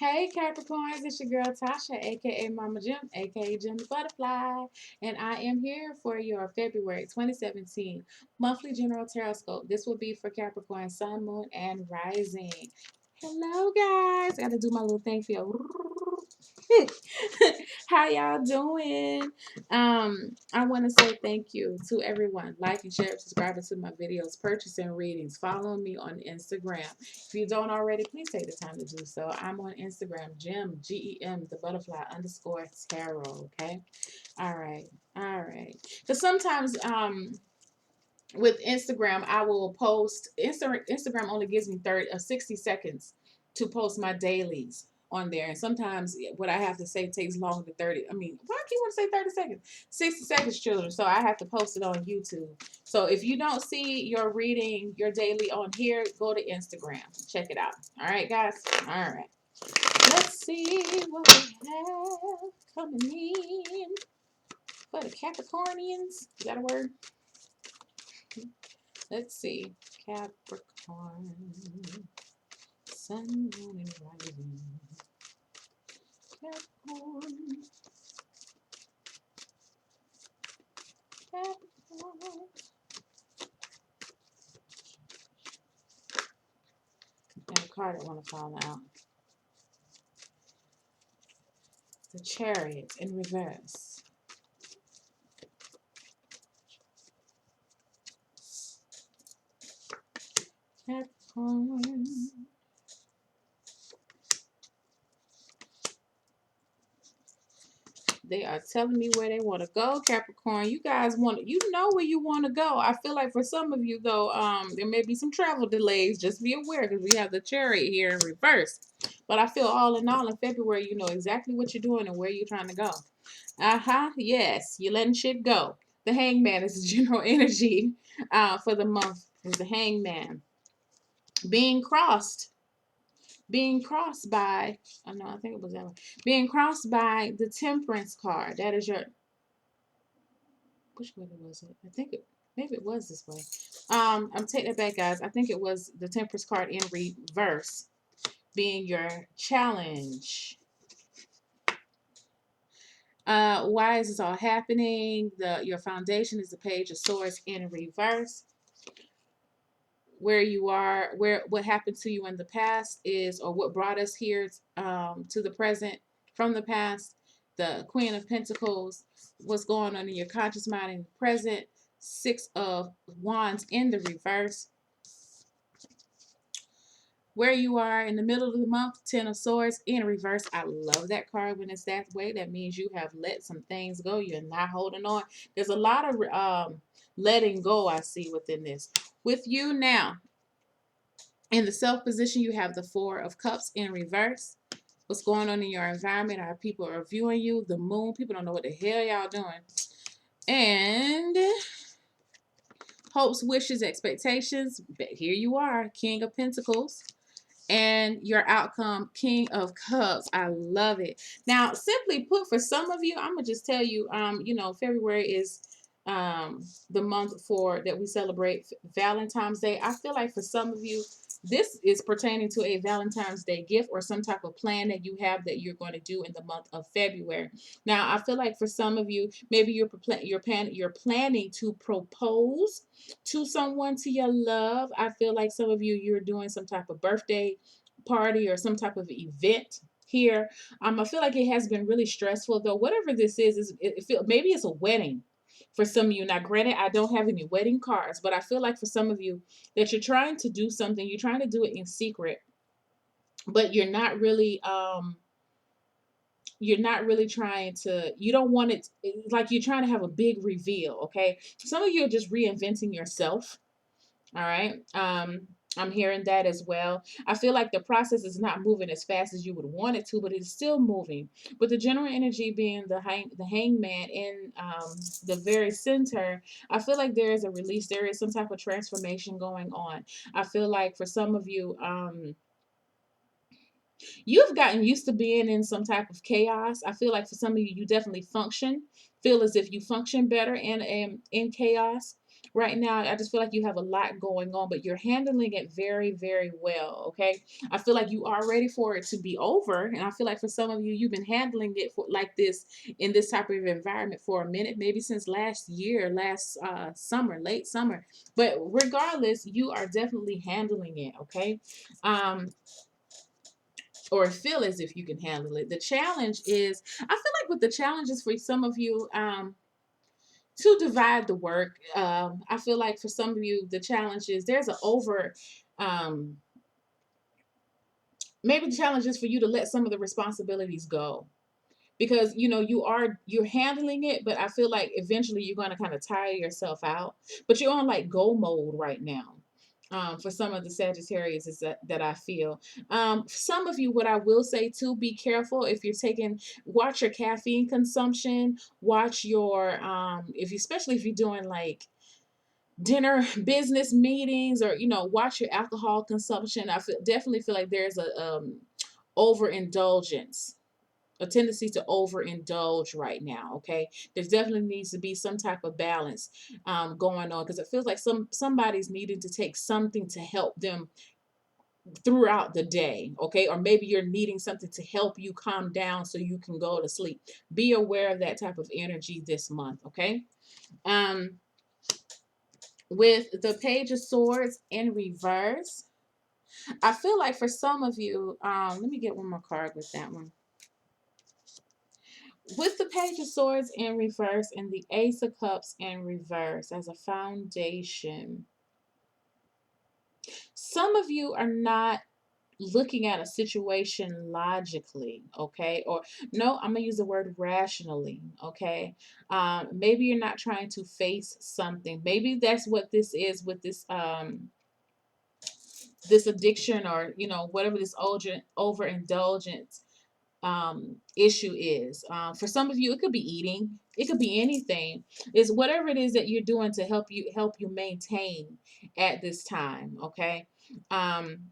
Hey Capricorns, it's your girl Tasha, aka Mama Jim, aka Jim the Butterfly, and I am here for your February 2017 monthly general tarot scope. This will be for Capricorn, Sun, Moon, and Rising. Hello, guys. I gotta do my little thing for you. How y'all doing? I want to say thank you to everyone liking, sharing, subscribing to my videos, purchasing readings, following me on Instagram. If you don't already, please take the time to do so. I'm on Instagram, Gem, GEM, the butterfly _ tarot. Okay. All right. All right. Because sometimes with Instagram, I will post. Instagram only gives me 60 seconds to post my dailies on there, and sometimes what I have to say takes longer than 30. I mean, why do you want to say 30 seconds? 60 seconds, children. So I have to post it on YouTube. So if you don't see your reading, your daily on here, go to Instagram. Check it out. All right, guys. All right. Let's see what we have coming in for the Capricornians. Is that a word? Let's see. Capricorn. Sun, moon, and rising. Capricorn. Capricorn. And a card I want to fall out. The Chariot in reverse. Capricorn. They are telling me where they want to go, Capricorn. You guys you know where you want to go. I feel like for some of you though, there may be some travel delays. Just be aware because we have the Chariot here in reverse. But I feel all in all in February, you know exactly what you're doing and where you're trying to go. Yes, you're letting shit go. The Hangman is the general energy for the month. Is the Hangman being crossed by, oh no, I think it was that one. Being crossed by the Temperance card. That is your, which way was it? I think maybe it was this way. I'm taking it back, guys. I think it was the Temperance card in reverse being your challenge. Why is this all happening? Your foundation is the Page of Swords in reverse. Where you are, what happened to you in the past is, or what brought us here to the present from the past. The Queen of Pentacles, what's going on in your conscious mind in the present. Six of Wands in the reverse. Where you are in the middle of the month, Ten of Swords in reverse. I love that card when it's that way. That means you have let some things go. You're not holding on. There's a lot of letting go I see within this. With you now, in the self position, you have the Four of Cups in reverse. What's going on in your environment? How people are viewing you? The Moon. People don't know what the hell y'all doing. And hopes, wishes, expectations. But here you are, King of Pentacles. And your outcome, King of Cups. I love it. Now, simply put, for some of you, I'm gonna just tell you, you know, February is the month that we celebrate Valentine's Day. I feel like for some of you, this is pertaining to a Valentine's Day gift or some type of plan that you have that you're going to do in the month of February. Now, I feel like for some of you, maybe you're planning to propose to someone, to your love. I feel like some of you, you're doing some type of birthday party or some type of event here. I feel like it has been really stressful though. Whatever this is maybe it's a wedding for some of you. Now, granted, I don't have any wedding cards, but I feel like for some of you that you're trying to do something, you're trying to do it in secret, but you're not really trying to, you don't want it, like you're trying to have a big reveal, okay? Some of you are just reinventing yourself, all right? I'm hearing that as well. I feel like the process is not moving as fast as you would want it to, but it's still moving. But the general energy being the hangman in the very center, I feel like there is a release. There is some type of transformation going on. I feel like for some of you, you've gotten used to being in some type of chaos. I feel like for some of you, you definitely feel as if you function better in chaos. right now. I just feel like you have a lot going on, but you're handling it very, very well. Okay. I feel like you are ready for it to be over. And I feel like for some of you, you've been handling it for like this in this type of environment for a minute, maybe since last year, last summer, late summer. But regardless, you are definitely handling it. Okay. Um, or feel as if you can handle it. The challenge is, I feel like with the challenges for some of you, to divide the work. I feel like for some of you, the challenge is there's an over, um, maybe the challenge is for you to let some of the responsibilities go, because you're handling it, but I feel like eventually you're going to kind of tire yourself out, but you're on like go mode right now. For some of the Sagittarius is that I feel. Some of you, what I will say too, be careful if you're taking, watch your caffeine consumption, watch your, especially if you're doing like dinner business meetings, or watch your alcohol consumption. Definitely feel like there's a overindulgence, a tendency to overindulge right now. Okay, there's definitely needs to be some type of balance going on, because it feels like somebody's needing to take something to help them throughout the day. Okay, or maybe you're needing something to help you calm down so you can go to sleep. Be aware of that type of energy this month. Okay. um with the Page of Swords in reverse, I feel like for some of you, let me get one more card with that one. With the Page of Swords in reverse and the Ace of Cups in reverse as a foundation, some of you are not looking at a situation logically, okay? Or no, I'm gonna use the word rationally, okay? Maybe you're not trying to face something. Maybe that's what this is with this addiction, or whatever this overindulgence issue is. For some of you, it could be eating, it could be anything. It's whatever it is that you're doing to help you maintain at this time. Okay. um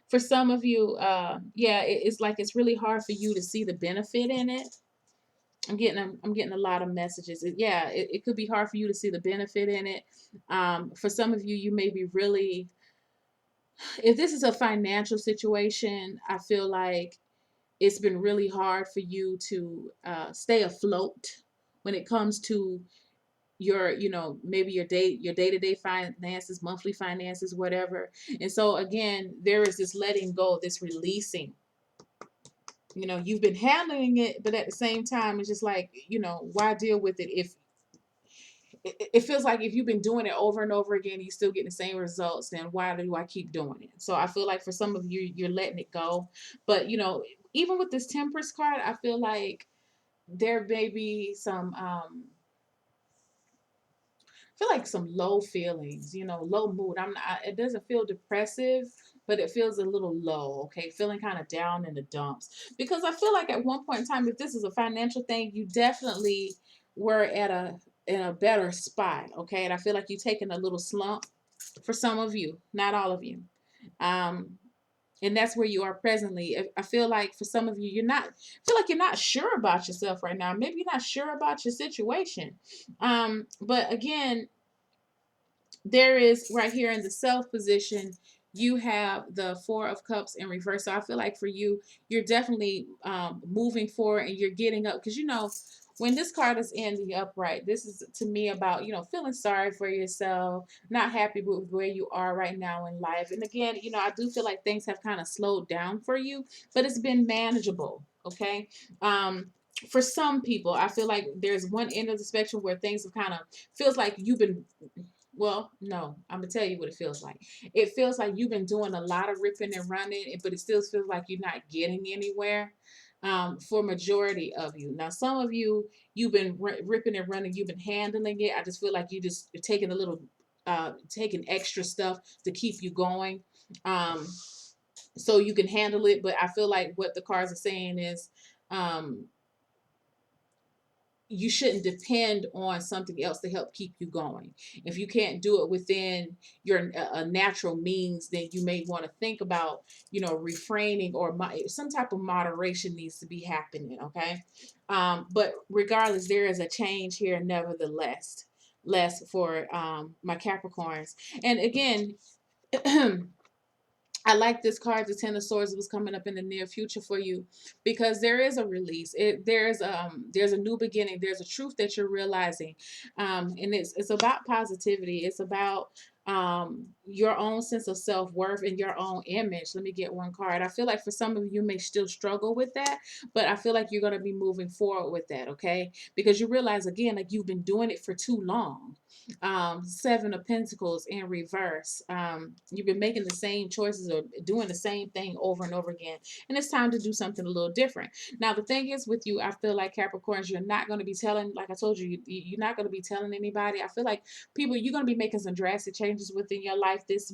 for some of you, yeah, it's like it's really hard for you to see the benefit in it. I'm getting a lot of messages. Yeah, it could be hard for you to see the benefit in it. For some of you, you may be really, if this is a financial situation, I feel like it's been really hard for you to stay afloat when it comes to your, maybe your day-to-day finances, monthly finances, whatever. And so again, there is this letting go, this releasing. You've been handling it, but at the same time, it's just like, why deal with it if it feels like if you've been doing it over and over again, you still get the same results, then why do I keep doing it? So I feel like for some of you, you're letting it go. But even with this Temperance card, I feel like there may be some I feel like some low feelings, low mood. It doesn't feel depressive, but it feels a little low, okay? Feeling kind of down in the dumps. Because I feel like at one point in time, if this is a financial thing, you definitely were in a better spot, okay? And I feel like you're taking a little slump for some of you, not all of you. Um, and that's where you are presently. I feel like for some of you, feel like you're not sure about yourself right now. Maybe you're not sure about your situation. But again, there is right here in the Self position, you have the Four of Cups in reverse. So I feel like for you, you're definitely moving forward and you're getting up, because when this card is in the upright, this is to me about feeling sorry for yourself, not happy with where you are right now in life. And again, I do feel like things have kind of slowed down for you, but it's been manageable. Okay. For some people, I feel like there's one end of the spectrum where things have kind of feels like you've been, well, no, I'm gonna tell you what it feels like. It feels like you've been doing a lot of ripping and running, but it still feels like you're not getting anywhere. For majority of you, now some of you, you've been ripping and running, you've been handling it. I just feel like you're taking a little, taking extra stuff to keep you going, um, so you can handle it. But I feel like what the cards are saying is, um, you shouldn't depend on something else to help keep you going. If you can't do it within your natural means, then you may want to think about, refraining, or some type of moderation needs to be happening. Okay. But regardless, there is a change here, nevertheless, less for my Capricorns. And again, I like this card, the Ten of Swords, was coming up in the near future for you, because there is a release. There's a new beginning. There's a truth that you're realizing, and it's about positivity. It's about your own sense of self-worth and your own image. Let me get one card. I feel like for some of you may still struggle with that, but I feel like you're going to be moving forward with that, okay? Because you realize, again, like, you've been doing it for too long. Seven of Pentacles in reverse. You've been making the same choices or doing the same thing over and over again, and it's time to do something a little different. Now, the thing is with you, I feel like Capricorns, you're not going to be telling, like I told you, you're not going to be telling anybody. I feel like you're going to be making some drastic changes within your life this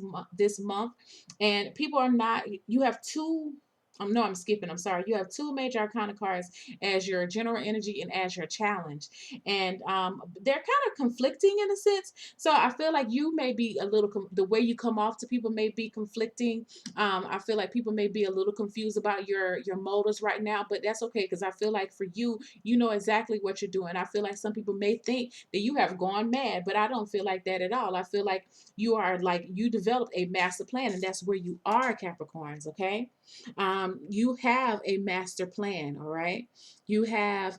month, and people are not. You have two. No, I'm skipping. I'm sorry. You have two major arcana cards as your general energy and as your challenge. And they're kind of conflicting in a sense. So I feel like you may be a little, the way you come off to people may be conflicting. I feel like people may be a little confused about your motives right now, but that's okay, because I feel like for you, you know exactly what you're doing. I feel like some people may think that you have gone mad, but I don't feel like that at all. I feel like you developed a master plan, and that's where you are, Capricorns, okay? You have a master plan, all right? You have,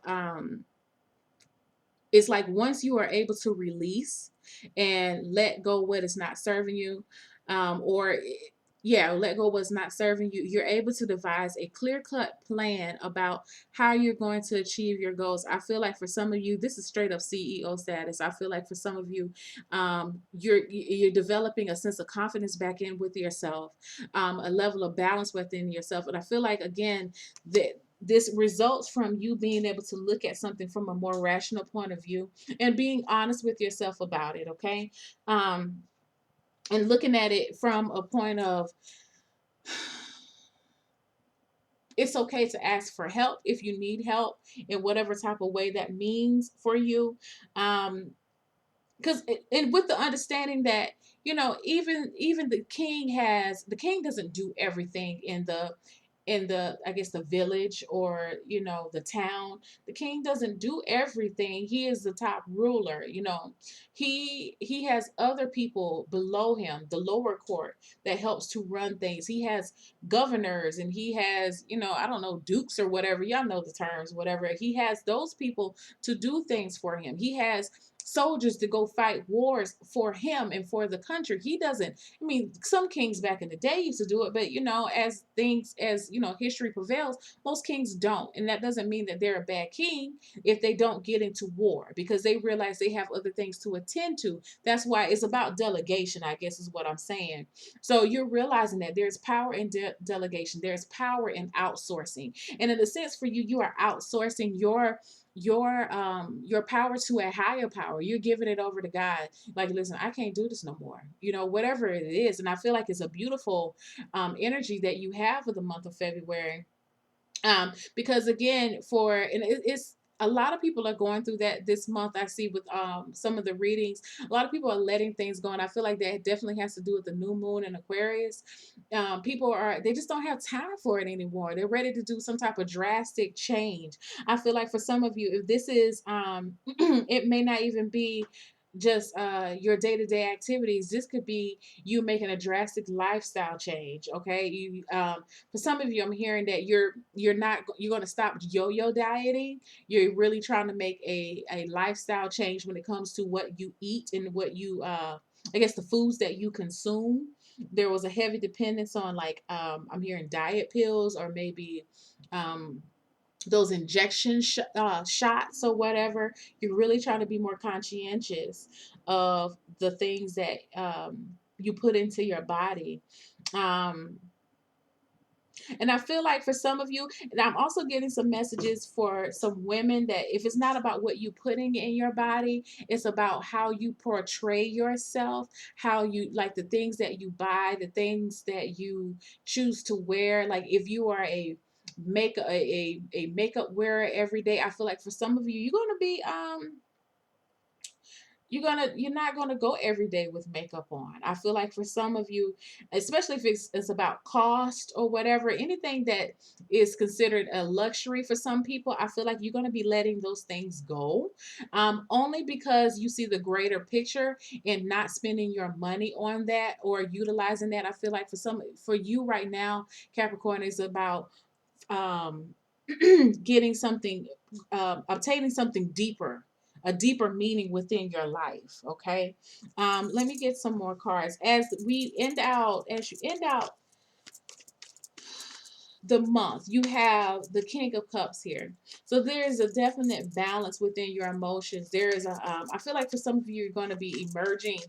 it's like once you are able to release and let go what is not serving you, or yeah, let go what's not serving you, you're able to devise a clear-cut plan about how you're going to achieve your goals. I feel like for some of you, this is straight up CEO status. I feel like for some of you, you're developing a sense of confidence back in with yourself, a level of balance within yourself. And I feel like, again, that this results from you being able to look at something from a more rational point of view and being honest with yourself about it, okay? And looking at it from a point of, it's okay to ask for help if you need help in whatever type of way that means for you. Because and with the understanding that, even the king doesn't do everything in the I guess the village, or the town. The king doesn't do everything. He is the top ruler. He has other people below him, the lower court, that helps to run things. He has governors, and he has, I don't know, dukes or whatever. Y'all know the terms, whatever. He has those people to do things for him. He has soldiers to go fight wars for him and for the country. He doesn't. I mean, some kings back in the day used to do it, but as history prevails, most kings don't. And that doesn't mean that they're a bad king if they don't get into war, because they realize they have other things to attend to. That's why it's about delegation, I guess is what I'm saying. So you're realizing that there's power in delegation, there's power in outsourcing. And in a sense, for you, you are outsourcing your power to a higher power. You're giving it over to God. Like, listen, I can't do this no more. Whatever it is. And I feel like it's a beautiful energy that you have for the month of February. Because again, it's a lot of people are going through that this month. I see with some of the readings, a lot of people are letting things go, and I feel like that definitely has to do with the new moon in Aquarius. People they just don't have time for it anymore. They're ready to do some type of drastic change. I feel like for some of you, if this is it may not even be just your day-to-day activities. This could be you making a drastic lifestyle change. Okay, for some of you, I'm hearing that you're going to stop yo-yo dieting. You're really trying to make a lifestyle change when it comes to what you eat and what you I guess the foods that you consume. There was a heavy dependence on, like, I'm hearing diet pills, or maybe those injection shots or whatever. You're really trying to be more conscientious of the things that you put into your body. And I feel like for some of you, and I'm also getting some messages for some women, that if it's not about what you putting in your body, it's about how you portray yourself, how you, like, the things that you buy, the things that you choose to wear. Like, if you are a make a makeup wearer every day. I feel like for some of you, you're gonna be you're not gonna go every day with makeup on. I feel like for some of you, especially if it's about cost or whatever, anything that is considered a luxury for some people, I feel like you're gonna be letting those things go, only because you see the greater picture and not spending your money on that or utilizing that. I feel like for you right now, Capricorn, is about um, getting something, obtaining something deeper, a deeper meaning within your life. Okay. Let me get some more cards as you end out the month. You have the King of Cups here. So there is a definite balance within your emotions. There is I feel like for some of you, you're going to be emerging,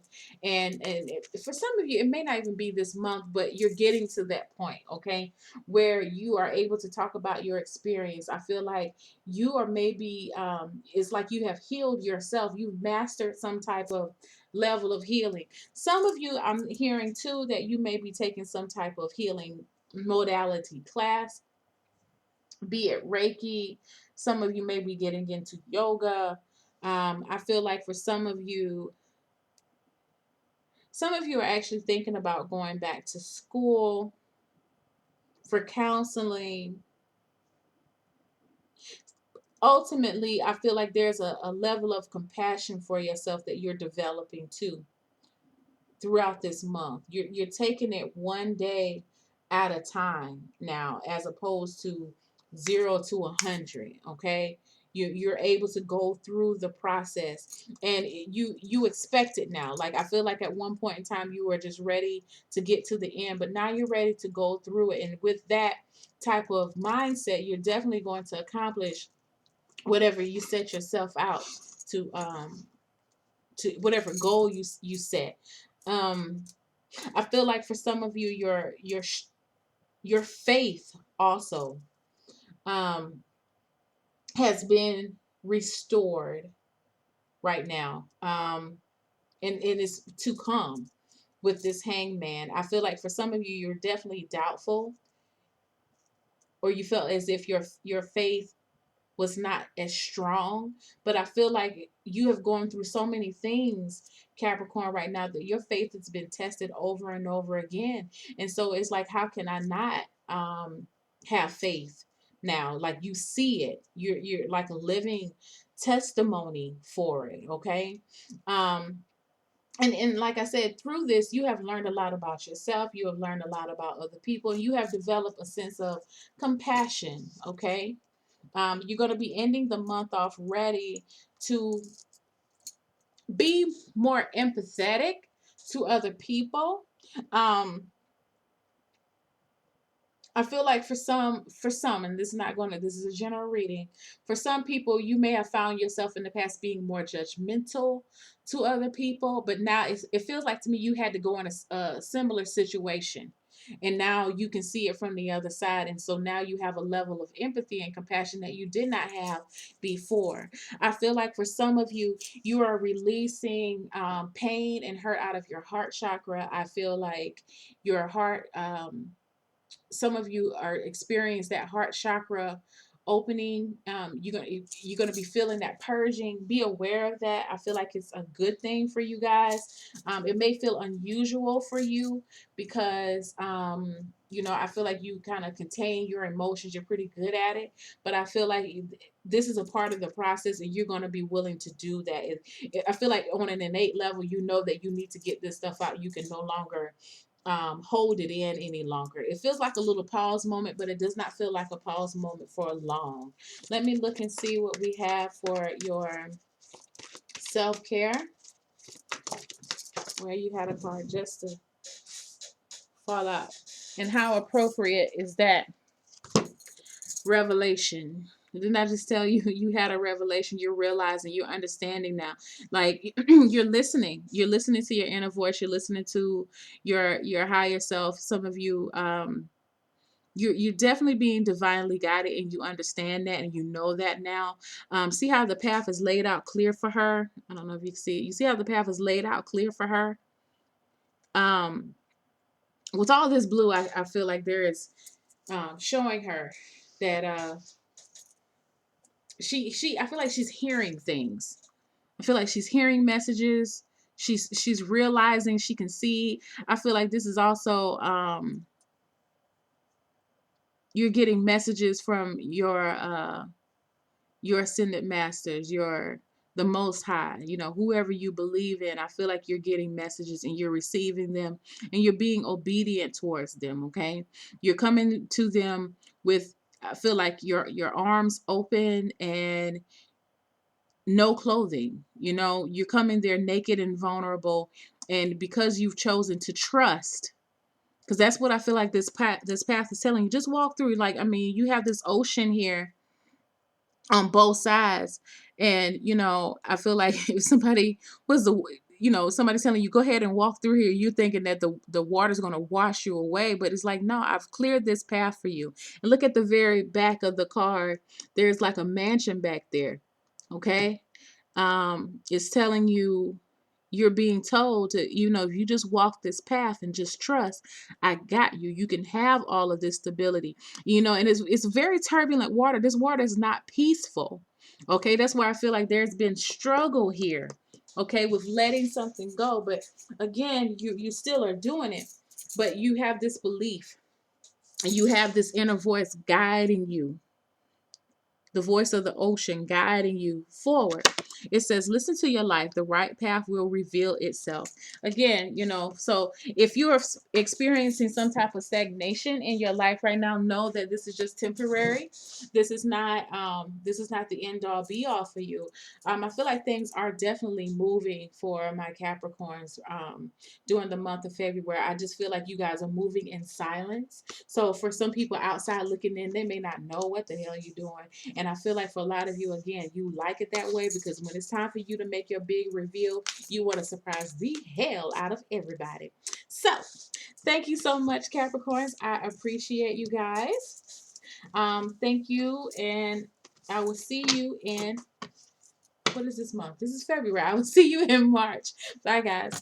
and for some of you, it may not even be this month, but you're getting to that point, okay, where you are able to talk about your experience. I feel like you are maybe, it's like you have healed yourself. You've mastered some type of level of healing. Some of you, I'm hearing too, that you may be taking some type of healing modality class, be it Reiki. Some of you may be getting into yoga. I feel like for some of you are actually thinking about going back to school for counseling. Ultimately, I feel like there's a level of compassion for yourself that you're developing too throughout this month. You're taking it one day at a time now, as opposed to 0 to 100. Okay, you're able to go through the process, and you expect it now. Like I feel like at one point in time you were just ready to get to the end, but now you're ready to go through it. And with that type of mindset, you're definitely going to accomplish whatever you set yourself out to whatever goal you set. Um, I feel like for some of you, your faith also um, has been restored right now, and is to come with this hangman. I feel like for some of you, you're definitely doubtful, or you felt as if your faith was not as strong. But I feel like you have gone through so many things, Capricorn, right now, that your faith has been tested over and over again. And so it's like, how can I not have faith now? Like you see it. You're like a living testimony for it, okay? Um and like I said, through this, you have learned a lot about yourself. You have learned a lot about other people. And you have developed a sense of compassion, okay? You're going to be ending the month off ready to be more empathetic to other people. Um, I feel like for some, and this is a general reading. For some people, you may have found yourself in the past being more judgmental to other people, but now it feels like to me you had to go in a similar situation, and now you can see it from the other side, and so now you have a level of empathy and compassion that you did not have before. I feel like for some of you, you are releasing pain and hurt out of your heart chakra. I feel like your heart. Some of you are experiencing that heart chakra opening. You're gonna be feeling that purging. Be aware of that. I feel like it's a good thing for you guys. It may feel unusual for you because I feel like you kind of contain your emotions. You're pretty good at it, but I feel like this is a part of the process, and you're going to be willing to do that. I feel like on an innate level, you know that you need to get this stuff out. You can no longer hold it in any longer. It feels like a little pause moment, but it does not feel like a pause moment for long. Let me look and see what we have for your self-care, where you had a card just to fall out. And how appropriate is that revelation? Didn't I just tell you you had a revelation? You're realizing, you're understanding now. Like you're listening. You're listening to your inner voice. You're listening to your higher self. Some of you you're definitely being divinely guided, and you understand that, and you know that now. See how the path is laid out clear for her? I don't know if you can see it. You see how the path is laid out clear for her? Um, with all this blue, I feel like there is showing her that I feel like she's hearing things. I feel like she's hearing messages. She's realizing she can see. I feel like this is also you're getting messages from your ascended masters, the most high, whoever you believe in. I feel like you're getting messages and you're receiving them and you're being obedient towards them, okay? You're coming to them with, I feel like your arms open and no clothing. You're coming there naked and vulnerable, and because you've chosen to trust, because that's what I feel like this path is telling you. Just walk through. Like, I mean, you have this ocean here on both sides, and I feel like if somebody was somebody's telling you go ahead and walk through here, you're thinking that the water's going to wash you away, but it's like, no, I've cleared this path for you. And look at the very back of the card. There's like a mansion back there, okay? It's telling you, you're being told to, if you just walk this path and just trust, I got you. You can have all of this stability, and it's very turbulent water. This water is not peaceful. Okay, that's why I feel like there's been struggle here, okay, with letting something go. But again, you still are doing it, but you have this belief and you have this inner voice guiding you, the voice of the ocean guiding you forward. It says, listen to your life. The right path will reveal itself. Again, so if you're experiencing some type of stagnation in your life right now, know that this is just temporary. This is not the end all be all for you. I feel like things are definitely moving for my Capricorns during the month of February. I just feel like you guys are moving in silence. So for some people outside looking in, they may not know what the hell you're doing. And I feel like for a lot of you, again, you like it that way, because when it's time for you to make your big reveal, you want to surprise the hell out of everybody. So, thank you so much, Capricorns. I appreciate you guys. Thank you, and I will see you in, what is this month? This is February. I will see you in March. Bye, guys.